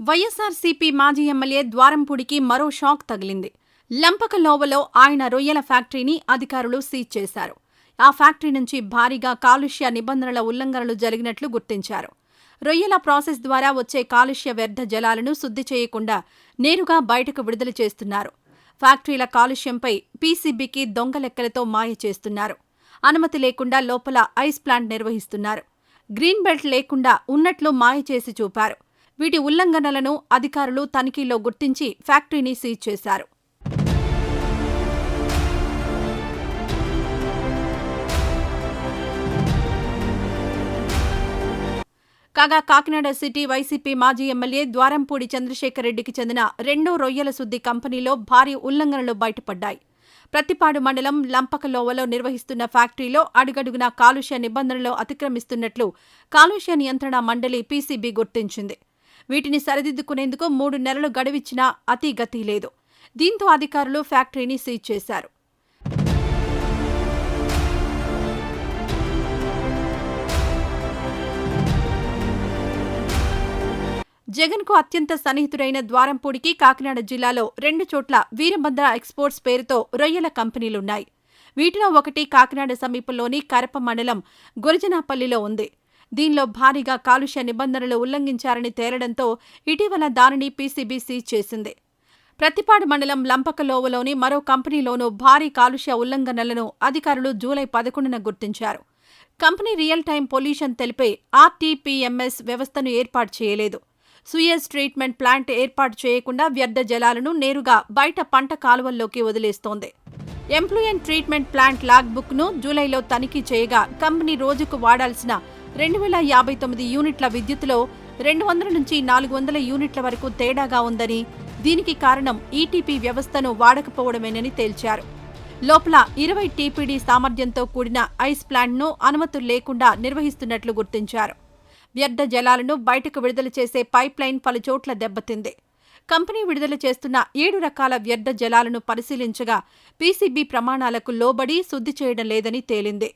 వైఎస్ఆర్సీపీ మాజీ ఎమ్మెల్యే ద్వారంపూడికి మరో షాక్ తగిలింది. లంపకలోవలో ఆయన రొయ్యల ఫ్యాక్టరీని అధికారులు సీజ్ చేశారు. ఆ ఫ్యాక్టరీ నుంచి భారీగా కాలుష్య నిబంధనల ఉల్లంఘనలు జరిగినట్లు గుర్తించారు. రొయ్యల ప్రాసెస్ ద్వారా వచ్చే కాలుష్య వ్యర్థ జలాలను శుద్ధి చేయకుండా నేరుగా బయటకు విడుదల చేస్తున్నారు. ఫ్యాక్టరీల కాలుష్యంపై పీసీబీకి దొంగ లెక్కలతో మాయ చేస్తున్నారు. అనుమతి లేకుండా లోపల ఐస్ ప్లాంట్ నిర్వహిస్తున్నారు. గ్రీన్ బెల్ట్ లేకుండా ఉన్నట్లు మాయ చేసి చూపారు. వీటి ఉల్లంఘనలను అధికారులు తనిఖీల్లో గుర్తించి ఫ్యాక్టరీని సీజ్ చేశారు. కాగా కాకినాడ సిటీ వైసీపీ మాజీ ఎమ్మెల్యే ద్వారంపూడి చంద్రశేఖర్ రెడ్డికి చెందిన రెండో రొయ్యల శుద్ధి కంపెనీలో భారీ ఉల్లంఘనలు బయటపడ్డాయి. ప్రతిపాడు మండలం లంపకలోవలో నిర్వహిస్తున్న ఫ్యాక్టరీలో అడుగడుగునా కాలుష్య నిబంధనలు అతిక్రమిస్తున్నట్లు కాలుష్య నియంత్రణ మండలి పీసీబీ గుర్తించింది. వీటిని సరిదిద్దుకునేందుకు 3 నెలలు గడువిచ్చినా అతీగతీ లేదు. దీంతో అధికారులు ఫ్యాక్టరీని సీజ్ చేశారు. జగన్కు అత్యంత సన్నిహితుడైన ద్వారంపూడికి కాకినాడ జిల్లాలో 2 చోట్ల వీరభద్ర ఎక్స్పోర్ట్స్ పేరుతో రొయ్యల కంపెనీలున్నాయి. వీటిలో ఒకటి కాకినాడ సమీపంలోని కరప మండలం గురజనాపల్లిలో ఉంది. దీనిలో భారీగా కాలుష్య నిబంధనలు ఉల్లంఘించారని తేలడంతో ఇటీవల దానిని పీసీబీ సీజ్ చేసింది. ప్రతిపాడు మండలం లంపకలోవలోని మరో కంపెనీలోనూ భారీ కాలుష్య ఉల్లంఘనలను అధికారులు జూలై 11న గుర్తించారు. కంపెనీ రియల్ టైం పొల్యూషన్ తెలిపే ఆర్టీపీఎంఎస్ వ్యవస్థను ఏర్పాటు చేయలేదు. సూయేజ్ ట్రీట్మెంట్ ప్లాంట్ ఏర్పాటు చేయకుండా వ్యర్థ జలాలను నేరుగా బయట పంట కాలువల్లోకి వదిలేస్తోంది. ఎంప్లాయెంట్ ట్రీట్మెంట్ ప్లాంట్ లాగ్ బుక్ను జూలైలో తనిఖీ చేయగా కంపెనీ రోజుకు వాడాల్సిన 2059 యూనిట్ల విద్యుత్తులో 200 నుంచి 400 యూనిట్ల వరకు తేడాగా ఉందని, దీనికి కారణం ఈటీపీ వ్యవస్థను వాడకపోవడమేనని తేల్చారు. లోపల 20 టీపీడీ సామర్థ్యంతో కూడిన ఐస్ ప్లాంట్ను అనుమతులు లేకుండా నిర్వహిస్తున్నట్లు గుర్తించారు. వ్యర్థ జలాలను బయటకు విడుదల చేసే పైప్లైన్ పలుచోట్ల దెబ్బతింది. కంపెనీ విడుదల చేస్తున్న 7 రకాల వ్యర్థ జలాలను పరిశీలించగా పీసీబీ ప్రమాణాలకు లోబడి శుద్ధి చేయడం లేదని తేలింది.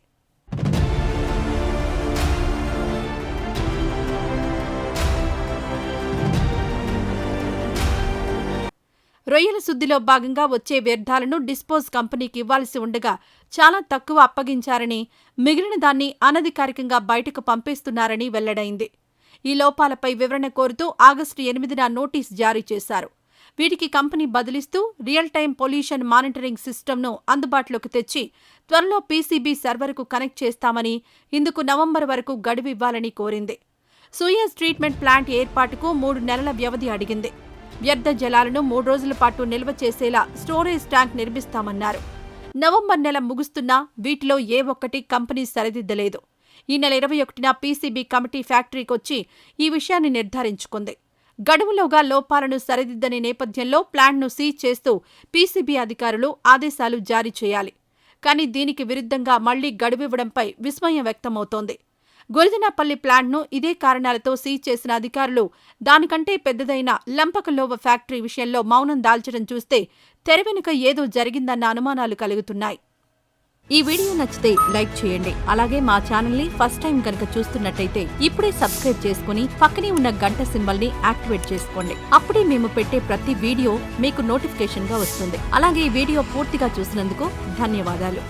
రొయ్యల శుద్ధిలో భాగంగా వచ్చే వ్యర్థాలను డిస్పోజ్ కంపెనీకి ఇవ్వాల్సి ఉండగా చాలా తక్కువ అప్పగించారని, మిగిలిన దాన్ని అనధికారికంగా బయటకు పంపేస్తున్నారని వెల్లడైంది. ఈ లోపాలపై వివరణ కోరుతూ ఆగస్టు 8న నోటీస్ జారీ చేశారు. వీటికి కంపెనీ బదిలిస్తూ రియల్ టైం పొల్యూషన్ మానిటరింగ్ సిస్టమ్ను అందుబాటులోకి తెచ్చి త్వరలో పీసీబీ సర్వర్కు కనెక్ట్ చేస్తామని, ఇందుకు నవంబర్ వరకు గడువు ఇవ్వాలని కోరింది. సూయేజ్ ట్రీట్మెంట్ ప్లాంట్ ఏర్పాటుకు 3 నెలల వ్యవధి అడిగింది. వ్యర్థ జలాలను 3 రోజుల పాటు నిల్వ చేసేలా స్టోరేజ్ ట్యాంక్ నిర్మిస్తామన్నారు. నవంబర్ నెల ముగుస్తున్నా వీటిలో ఏ ఒక్కటి కంపెనీ సరిదిద్దలేదు. ఈ నెల 21న పీసీబీ కమిటీ ఫ్యాక్టరీకొచ్చి ఈ విషయాన్ని నిర్ధారించుకుంది. గడువులోగా లోపాలను సరిదిద్దని నేపథ్యంలో ప్లాంట్ను సీజ్ చేస్తూ పీసీబీ అధికారులు ఆదేశాలు జారీ చేయాలి. కానీ దీనికి విరుద్ధంగా మళ్లీ గడువివ్వడంపై విస్మయం వ్యక్తమవుతోంది. గురజనాపల్లి ప్లాంట్ను ఇదే కారణాలతో సీజ్ చేసిన అధికారులు దానికంటే పెద్దదైన లంపకలోవ ఫ్యాక్టరీ విషయంలో మౌనం దాల్చడం చూస్తే తెర వెనుక ఏదో జరిగిందన్న అనుమానాలు కలుగుతున్నాయి. ఈ వీడియో నచ్చితే లైక్ చేయండి. అలాగే మా ఛానల్ని ఫస్ట్ టైం కనుక చూస్తున్నట్టయితే ఇప్పుడే సబ్స్క్రైబ్ చేసుకుని పక్కనే ఉన్న గంట సింబల్ని యాక్టివేట్ చేసుకోండి. అప్పుడే మేము పెట్టే ప్రతి వీడియో మీకు నోటిఫికేషన్గా వస్తుంది. అలాగే ఈ వీడియో పూర్తిగా చూసినందుకు ధన్యవాదాలు.